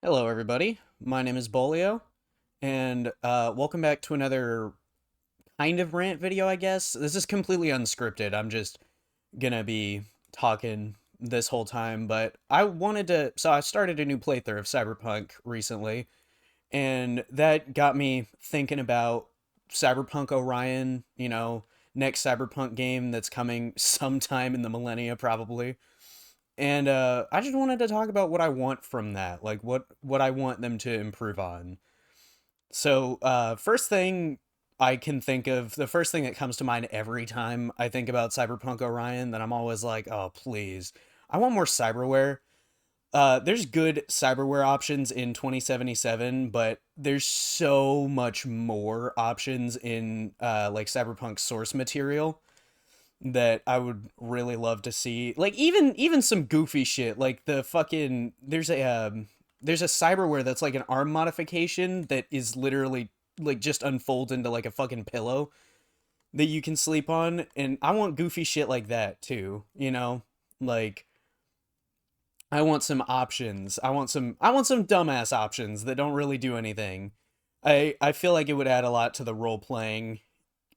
Hello, everybody. My name is Bolio, and welcome back to another kind of rant video, I guess. This is completely unscripted. I'm just gonna be talking this whole time, but I wanted to. So, I started a new playthrough of Cyberpunk recently, and that got me thinking about Cyberpunk Orion, next Cyberpunk game that's coming sometime in the millennia, probably. And I just wanted to talk about what I want from that, like what I want them to improve on. So, first thing I can think of, the first thing that comes to mind every time I think about Cyberpunk Orion, that I'm always like, oh, please, I want more cyberware. There's good cyberware options in 2077, but there's so much more options in like Cyberpunk source material that I would really love to see. Like even some goofy shit, like the fucking there's a cyberware that's like an arm modification that is literally like just unfolds into like a fucking pillow that you can sleep on, and I want goofy shit like that too, you know? Like I want some options. I want some dumbass options that don't really do anything. I feel like it would add a lot to the role playing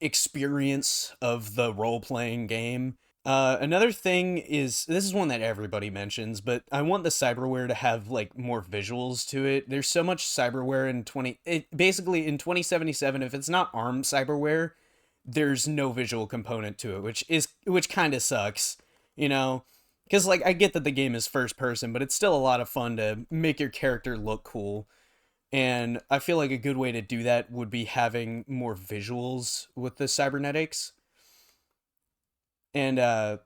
experience of the role playing game. Another thing is, this is one that everybody mentions, but I want the cyberware to have like more visuals to it. There's so much cyberware in basically in 2077. If it's not ARM cyberware, there's no visual component to it, which kind of sucks, you know. Because like I get that the game is first person, but it's still a lot of fun to make your character look cool. And I feel like a good way to do that would be having more visuals with the cybernetics. And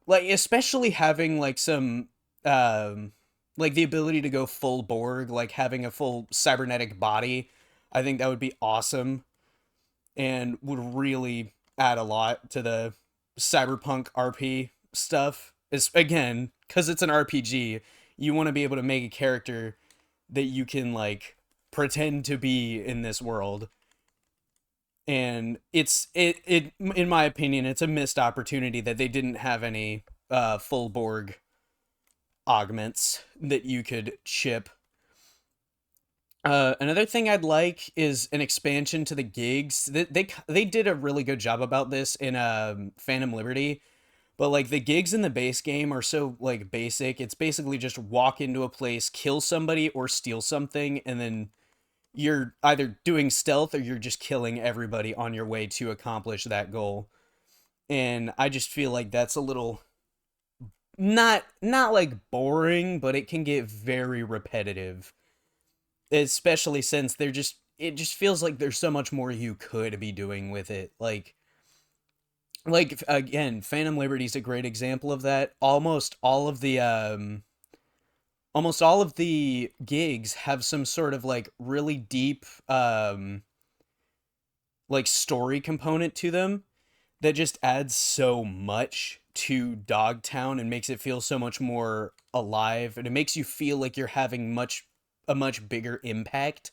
like especially having like some like the ability to go full Borg, like having a full cybernetic body. I think that would be awesome and would really add a lot to the cyberpunk RP stuff. Is again, cuz it's an RPG, you want to be able to make a character that you can like pretend to be in this world. And it in my opinion, it's a missed opportunity that they didn't have any full Borg augments that you could chip. Another thing I'd like is an expansion to the gigs. They did a really good job about this in Phantom Liberty, but like the gigs in the base game are so like basic. It's basically just walk into a place, kill somebody or steal something, and then you're either doing stealth or you're just killing everybody on your way to accomplish that goal. And I just feel like that's a little not like boring, but it can get very repetitive, especially since they're just it just feels like there's so much more you could be doing with it. Like again, Phantom Liberty's a great example of that. Almost all of the gigs have some sort of like really deep like story component to them that just adds so much to Dogtown and makes it feel so much more alive, and it makes you feel like you're having a much bigger impact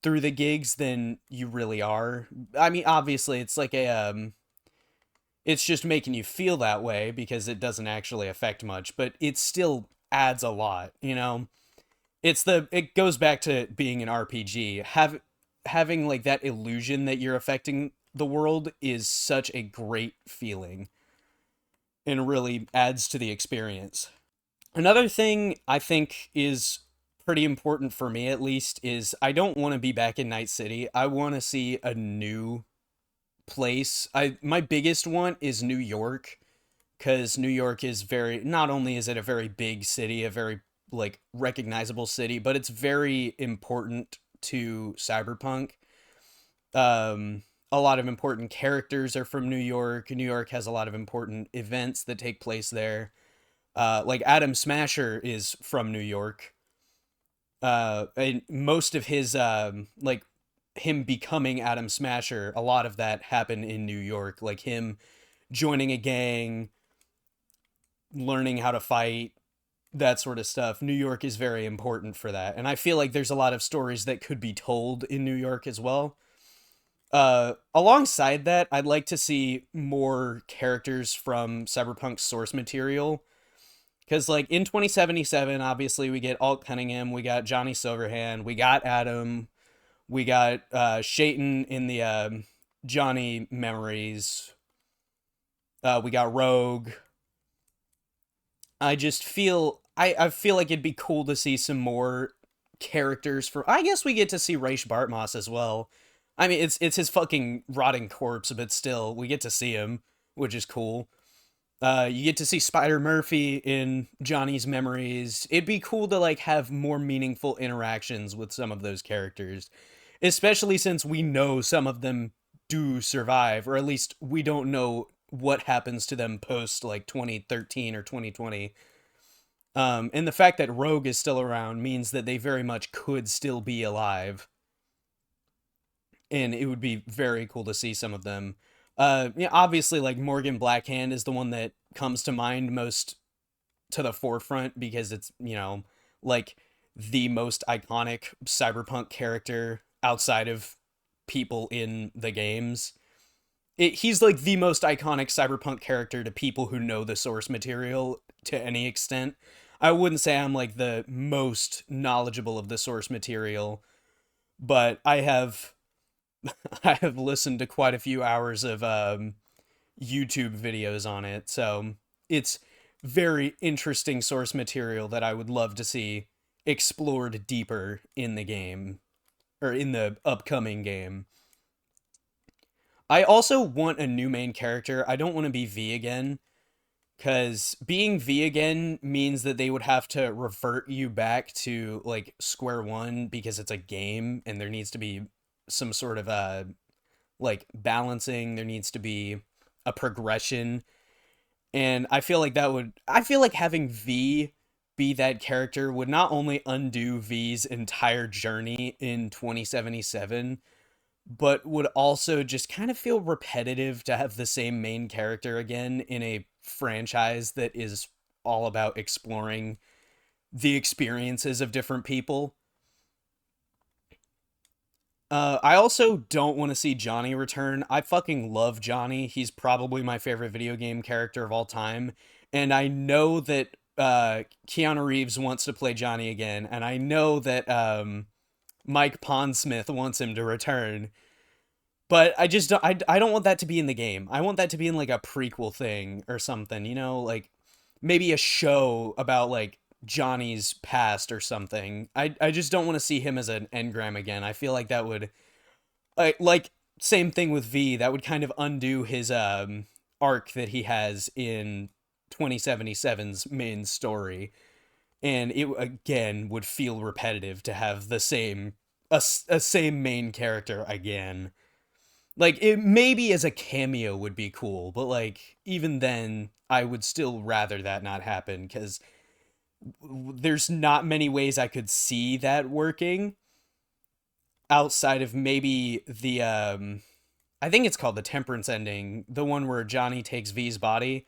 through the gigs than you really are. I mean, obviously it's like a it's just making you feel that way because it doesn't actually affect much, but it still adds a lot, you know. It goes back to being an RPG. Having like that illusion that you're affecting the world is such a great feeling and really adds to the experience. Another thing I think is pretty important for me at least is I don't want to be back in Night City. I want to see a new place. I My biggest one is New York, cuz New York is very, not only is it a very big city, a very like recognizable city, but it's very important to Cyberpunk. A lot of important characters are from New York. New York has a lot of important events that take place there. Like Adam Smasher is from New York. And most of his like him becoming Adam Smasher, a lot of that happened in New York. Like him joining a gang, learning how to fight, that sort of stuff. New York is very important for that. And I feel like there's a lot of stories that could be told in New York as well. Alongside that, I'd like to see more characters from Cyberpunk's source material. Because, like, in 2077, obviously, we get Alt Cunningham, we got Johnny Silverhand, we got Adam, we got Shayton in the Johnny Memories, we got Rogue. I feel like it'd be cool to see some more characters from. I guess we get to see Raish Bartmoss as well. I mean, it's his fucking rotting corpse, but still, we get to see him, which is cool. You get to see Spider Murphy in Johnny's Memories. It'd be cool to like have more meaningful interactions with some of those characters, especially since we know some of them do survive, or at least we don't know what happens to them post like 2013 or 2020. And the fact that Rogue is still around means that they very much could still be alive, and it would be very cool to see some of them. Yeah, obviously, like Morgan Blackhand is the one that comes to mind most to the forefront because it's, like the most iconic cyberpunk character outside of people in the games. He's like the most iconic cyberpunk character to people who know the source material to any extent. I wouldn't say I'm like the most knowledgeable of the source material, but I have listened to quite a few hours of YouTube videos on it, so it's very interesting source material that I would love to see explored deeper in the game, or in the upcoming game. I also want a new main character. I don't want to be V again, because being V again means that they would have to revert you back to like square one because it's a game and there needs to be some sort of like balancing. There needs to be a progression, and I feel like having V be that character would not only undo V's entire journey in 2077, but would also just kind of feel repetitive to have the same main character again in a franchise that is all about exploring the experiences of different people. I also don't want to see Johnny return. I fucking love Johnny. He's probably my favorite video game character of all time. And I know that Keanu Reeves wants to play Johnny again. And I know that Mike Pondsmith wants him to return. But I don't want that to be in the game. I want that to be in like a prequel thing or something, like maybe a show about like Johnny's past or something. I just don't want to see him as an engram again. I feel like that would like same thing with V, that would kind of undo his arc that he has in 2077's main story. And it again would feel repetitive to have the same a same main character again. Like, it maybe as a cameo would be cool, but like even then I would still rather that not happen because there's not many ways I could see that working outside of maybe the I think it's called the Temperance ending, the one where Johnny takes V's body.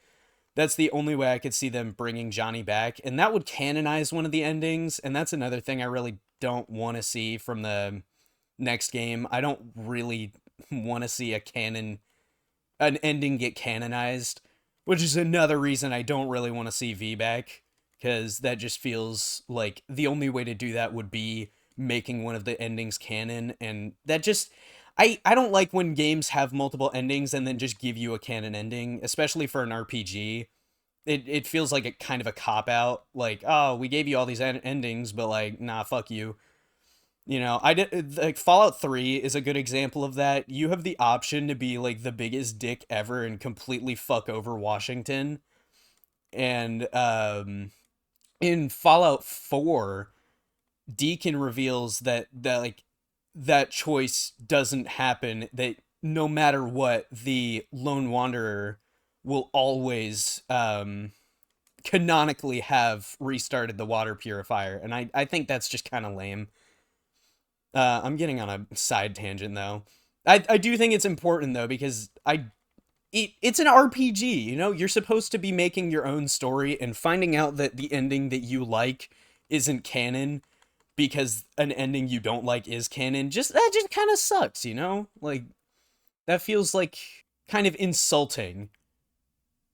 That's the only way I could see them bringing Johnny back, and that would canonize one of the endings, and that's another thing I really don't want to see from the next game. I don't really want to see an ending get canonized, which is another reason I don't really want to see V back, because that just feels like the only way to do that would be making one of the endings canon, and that just I don't like when games have multiple endings and then just give you a canon ending, especially for an RPG. It feels like a kind of a cop out, like, oh, we gave you all these endings, but like, nah, fuck you. I did like Fallout 3 is a good example of that. You have the option to be like the biggest dick ever and completely fuck over Washington. And in Fallout 4, Deacon reveals that like that choice doesn't happen, that no matter what, the Lone Wanderer will always canonically have restarted the water purifier. And I think that's just kind of lame. I'm getting on a side tangent though. I do think it's important though, because it's an RPG, you're supposed to be making your own story, and finding out that the ending that you like isn't canon because an ending you don't like is canon, that just kind of sucks, like that feels like kind of insulting,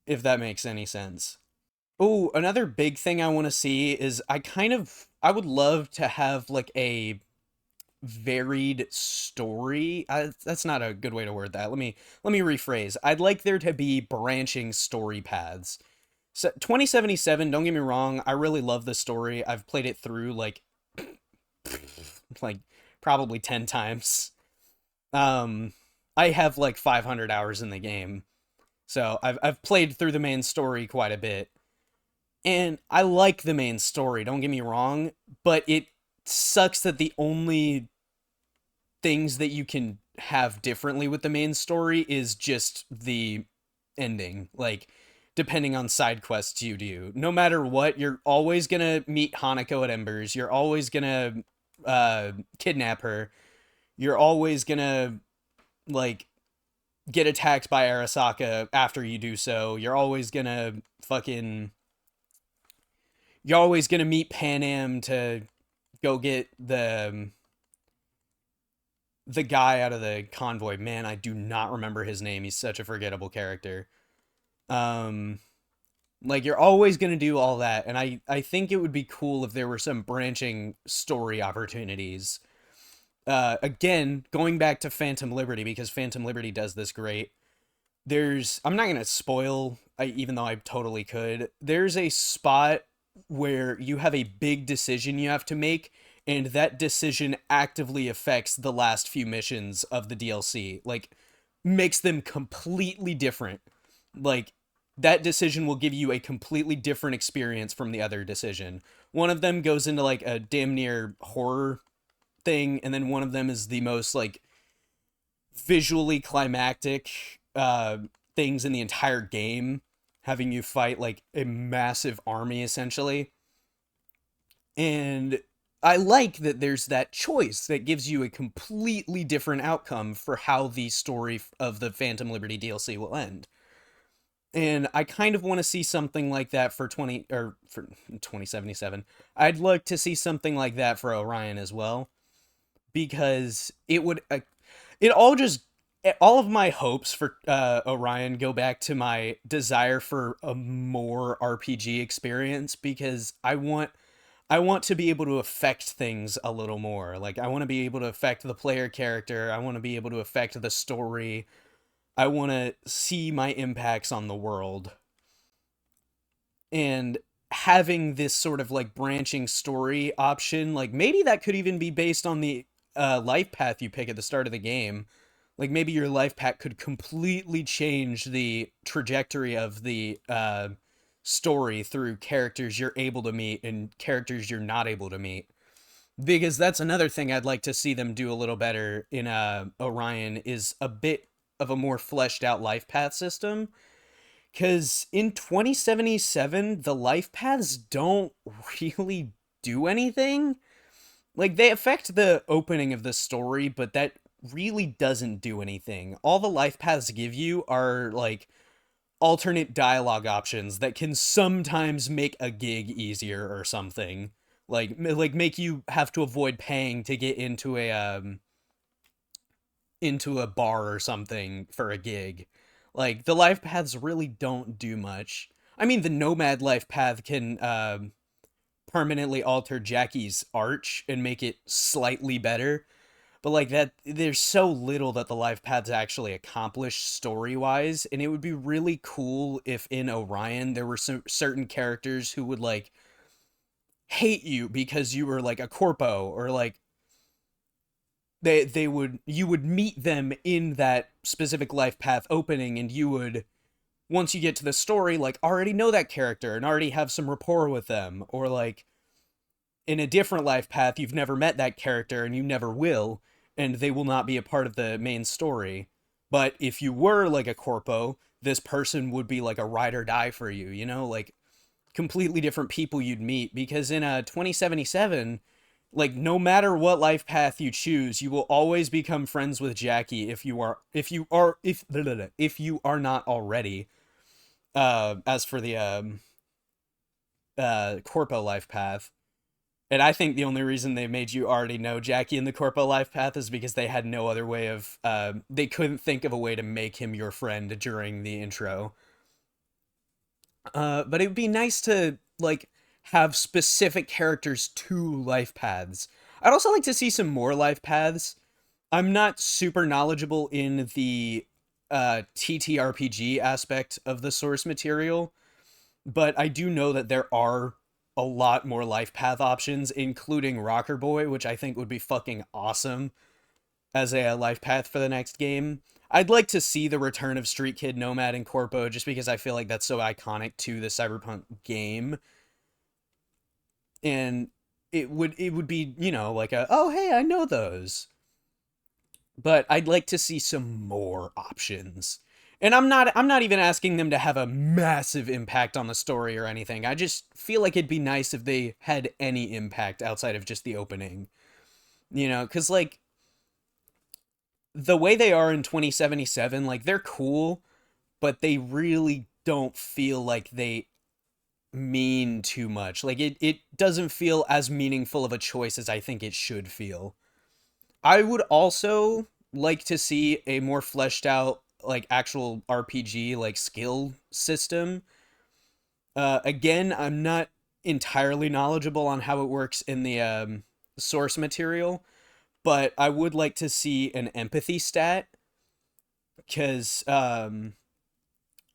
if that makes any sense. Oh, another big thing I want to see is I would love to have like a varied story. That's not a good way to word that. Let me rephrase. I'd like there to be branching story paths. So 2077, don't get me wrong, I really love this story. I've played it through like probably 10 times. Um I have like 500 hours in the game. So I've played through the main story quite a bit. And I like the main story, don't get me wrong, but it sucks that the only things that you can have differently with the main story is just the ending. Like, depending on side quests you do, no matter what, you're always gonna meet Hanako at Embers. You're always gonna kidnap her. You're always gonna like get attacked by Arasaka after you do so. Fucking you're always gonna meet Panam to go get the guy out of the convoy. Man, I do not remember his name. He's such a forgettable character. Um, like you're always gonna do all that, and I think it would be cool if there were some branching story opportunities. Again, going back to Phantom Liberty because Phantom Liberty does this great. I'm not gonna spoil, even though I totally could. There's a spot where you have a big decision you have to make, and that decision actively affects the last few missions of the DLC. Like, makes them completely different. Like, that decision will give you a completely different experience from the other decision. One of them goes into like a damn near horror thing, and then one of them is the most like visually climactic things in the entire game, having you fight like a massive army essentially. And I like that there's that choice that gives you a completely different outcome for how the story of the Phantom Liberty DLC will end. And I kind of want to see something like that for 2077. I'd like to see something like that for Orion as well because it all just all of my hopes for Orion go back to my desire for a more RPG experience because I want to be able to affect things a little more. Like I want to be able to affect the player character. I want to be able to affect the story. I want to see my impacts on the world. And having this sort of like branching story option, like maybe that could even be based on the life path you pick at the start of the game. Like maybe your life path could completely change the trajectory of the story through characters you're able to meet and characters you're not able to meet. Because that's another thing I'd like to see them do a little better in Orion is a bit of a more fleshed out life path system. Because in 2077, the life paths don't really do anything. Like, they affect the opening of the story, but that really doesn't do anything. All the life paths give you are, like, alternate dialogue options that can sometimes make a gig easier or something. Like make you have to avoid paying to get into a bar or something for a gig. Like the life paths really don't do much. I mean, the nomad life path can permanently alter Jackie's arch and make it slightly better. But like that, there's so little that the life paths actually accomplish story wise, and it would be really cool if in Orion there were some certain characters who would like hate you because you were like a corpo or like they would you would meet them in that specific life path opening and you would once you get to the story like already know that character and already have some rapport with them or like in a different life path you've never met that character and you never will and they will not be a part of the main story, but if you were like a corpo this person would be like a ride or die for you, you know, like completely different people you'd meet because in a 2077 like no matter what life path you choose you will always become friends with Jackie if you are not already. As for the corpo life path, and I think the only reason they made you already know Jackie in the corpo life path is because they had no other way of they couldn't think of a way to make him your friend during the intro. But it would be nice to like have specific characters to life paths. I'd also like to see some more life paths. I'm not super knowledgeable in the TTRPG aspect of the source material, but I do know that there are a lot more life path options, including Rocker Boy, which I think would be fucking awesome as a life path for the next game. I'd like to see the return of Street Kid, Nomad, and Corpo just because I feel like that's so iconic to the Cyberpunk game. And it would be, like a oh hey, I know those. But I'd like to see some more options. And I'm not even asking them to have a massive impact on the story or anything. I just feel like it'd be nice if they had any impact outside of just the opening. Cuz like the way they are in 2077, like they're cool, but they really don't feel like they mean too much. Like it doesn't feel as meaningful of a choice as I think it should feel. I would also like to see a more fleshed out like actual RPG like skill system. Again, I'm not entirely knowledgeable on how it works in the source material, but I would like to see an empathy stat because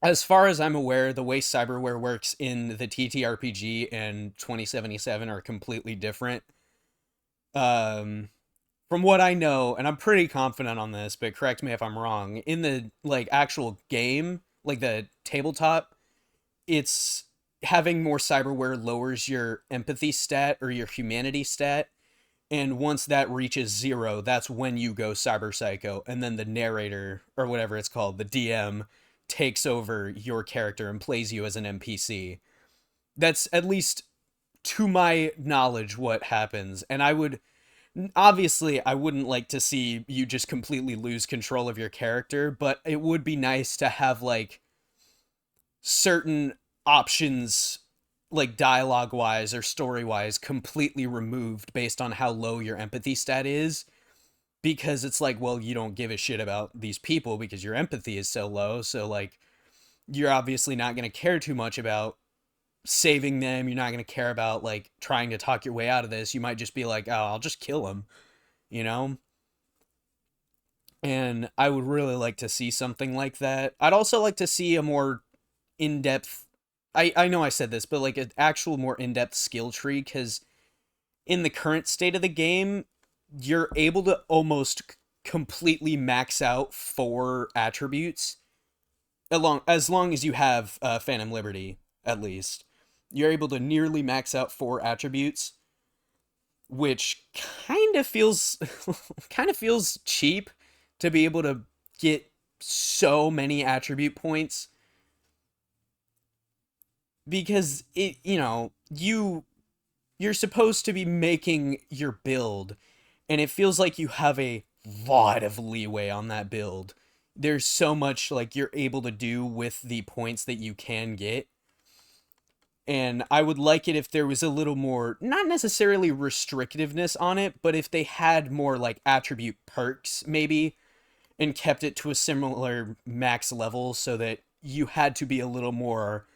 as far as I'm aware, the way cyberware works in the TTRPG and 2077 are completely different. Um, from what I know, and I'm pretty confident on this, but correct me if I'm wrong, in the like actual game, like the tabletop, it's having more cyberware lowers your empathy stat or your humanity stat, and once that reaches zero, that's when you go cyber psycho, and then the narrator or whatever it's called, the DM takes over your character and plays you as an NPC. That's at least to my knowledge what happens, and I would obviously I wouldn't like to see you just completely lose control of your character, but it would be nice to have like certain options like dialogue wise or story wise completely removed based on how low your empathy stat is, because it's like, well, you don't give a shit about these people because your empathy is so low, so like you're obviously not going to care too much about saving them. You're not going to care about like trying to talk your way out of this. You might just be like, oh, I'll just kill him, you know? And I would really like to see something like that. I'd also like to see a more in-depth, I know I said this, but like an actual more in-depth skill tree, because in the current state of the game, you're able to almost completely max out 4 attributes as long as you have Phantom Liberty, at least. You're able to nearly max out 4 attributes, which kind of feels cheap to be able to get so many attribute points, because you're supposed to be making your build, and it feels like you have a lot of leeway on that build. There's so much like you're able to do with the points that you can get, and I would like it if there was a little more, not necessarily restrictiveness on it, but if they had more like attribute perks maybe, and kept it to a similar max level so that you had to be a little more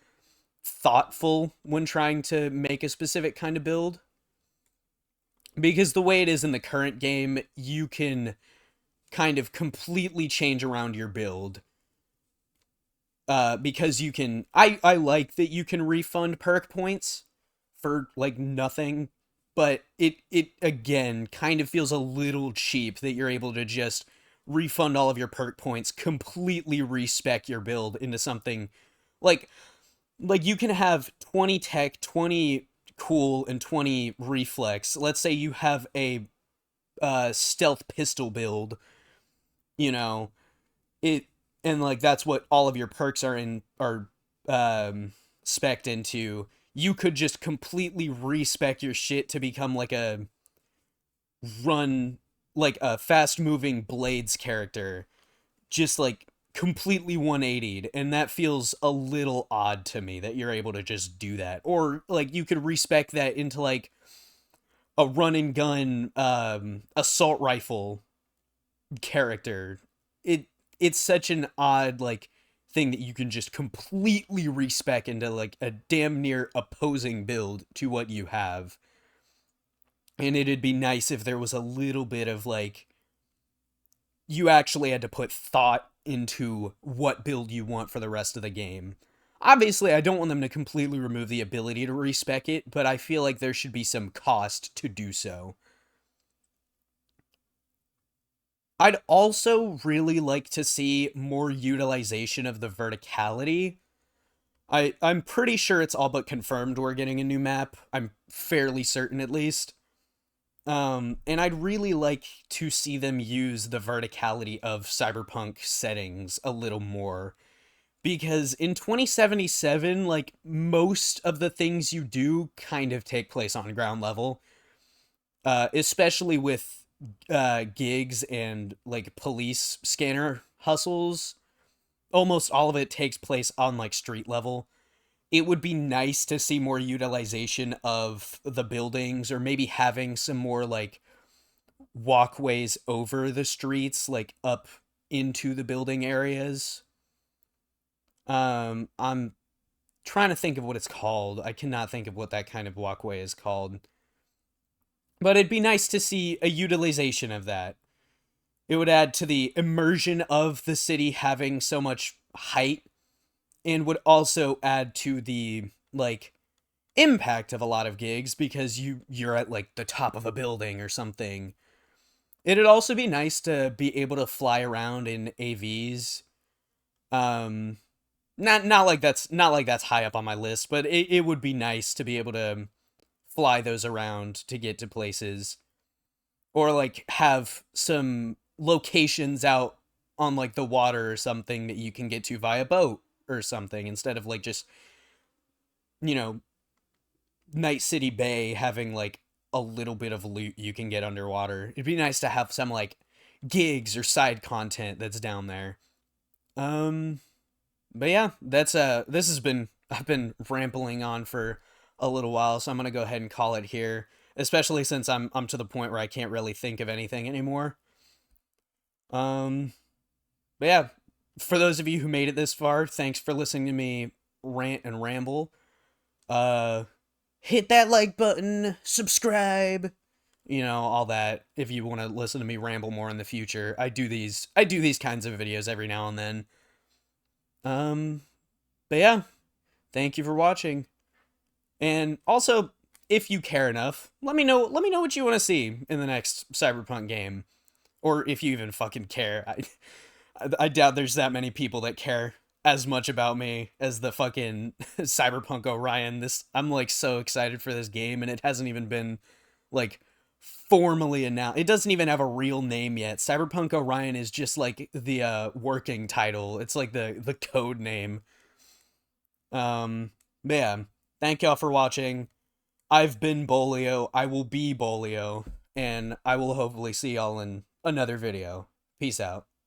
thoughtful when trying to make a specific kind of build. Because the way it is in the current game, you can kind of completely change around your build. Because you can, I like that you can refund perk points for like nothing, but it again kind of feels a little cheap that you're able to just refund all of your perk points, completely respec your build into something like you can have 20 tech, 20 cool, and 20 reflex. Let's say you have a stealth pistol build, you know, it and like that's what all of your perks are spec'd into. You could just completely respec your shit to become like a run like a fast moving blades character, just like completely 180'd, and that feels a little odd to me that you're able to just do that. Or like you could respec that into like a run and gun assault rifle character. It's such an odd like thing that you can just completely respec into like a damn near opposing build to what you have. And it'd be nice if there was a little bit of like, you actually had to put thought into what build you want for the rest of the game. Obviously, I don't want them to completely remove the ability to respec it, but I feel like there should be some cost to do so. I'd also really like to see more utilization of the verticality. I'm pretty sure it's all but confirmed we're getting a new map. I'm fairly certain at least. And I'd really like to see them use the verticality of Cyberpunk settings a little more. Because in 2077, like, most of the things you do kind of take place on ground level. Especially with gigs and, like, police scanner hustles. Almost all of it takes place on, like, street level. It would be nice to see more utilization of the buildings, or maybe having some more like walkways over the streets, like up into the building areas. I'm trying to think of what it's called. I cannot think of what that kind of walkway is called. But it'd be nice to see a utilization of that. It would add to the immersion of the city having so much height, and would also add to the like impact of a lot of gigs, because you're at like the top of a building or something. It'd also be nice to be able to fly around in AVs. Um not like that's high up on my list, but it would be nice to be able to fly those around to get to places, or like have some locations out on like the water or something that you can get to via boat or something, instead of like just, you know, Night City Bay having like a little bit of loot you can get underwater. It'd be nice to have some like gigs or side content that's down there. Um but yeah, that's this has been, I've been rambling on for a little while, so I'm going to go ahead and call it here, especially since I'm to the point where I can't really think of anything anymore. Um but yeah, for those of you who made it this far, thanks for listening to me rant and ramble. Uh Hit that like button, subscribe, you know, all that, if you want to listen to me ramble more in the future. I do these kinds of videos every now and then. Um but yeah, thank you for watching. And also, if you care enough, let me know what you want to see in the next Cyberpunk game, or if you even fucking care. I doubt there's that many people that care as much about me as the fucking Cyberpunk Orion. I'm like so excited for this game, and it hasn't even been like formally announced. It doesn't even have a real name yet. Cyberpunk Orion is just like the working title. It's like the code name. But yeah, thank y'all for watching. I've been Bolio. I will be Bolio, and I will hopefully see y'all in another video. Peace out.